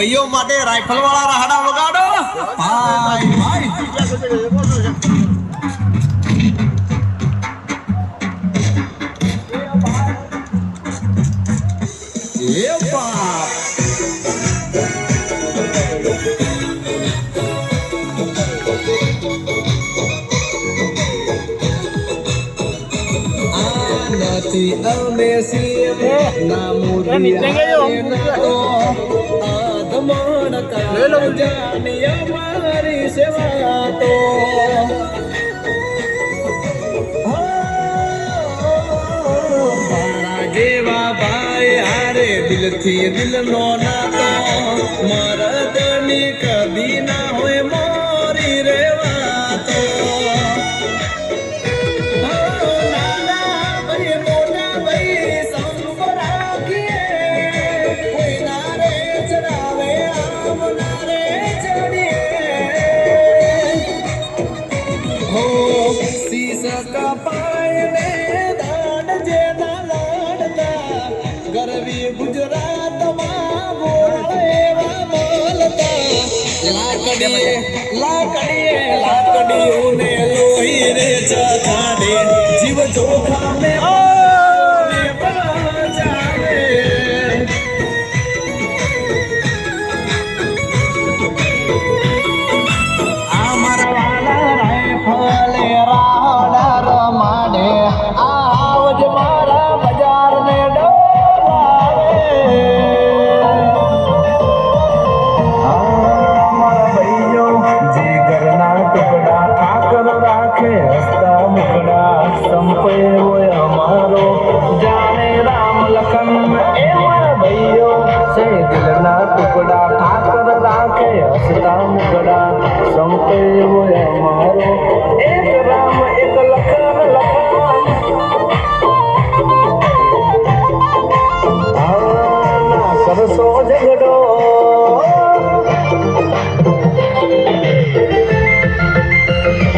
ભાઈઓ માટે રાઇફલ વાળા રાહડા વગાડો ભાઈ ભાઈ એ બાપ આનાથી અમે છીએ ના મોદી આદમણ કા જાની અમારી સેવા તો જેવા ભાઈ હારે દિલથી દિલનો નાતો મરદની કદી ના હોય મોરી રેવા તો નાના ભાઈ મોટા ભાઈ સંગ રાખીએ કોઈ ના રે ચડાવે આમ ના રે ચડીએ હો શીશ કપાય ને ગરવી ગુજરાતમાં બોળેવા બોલતા લાકડીઓને લોહી રે ચખાડે જીવ ચોખા મે બચાવે અમારા વાલા રાયફલે રાહડા રમાડે આવજ મારા બજાર ને हमारो जाने राम लखन ए मारा भैयो से दिल ना टुकड़ा ठाकर राखे हसता मुकड़ा संपे वो हमारो ए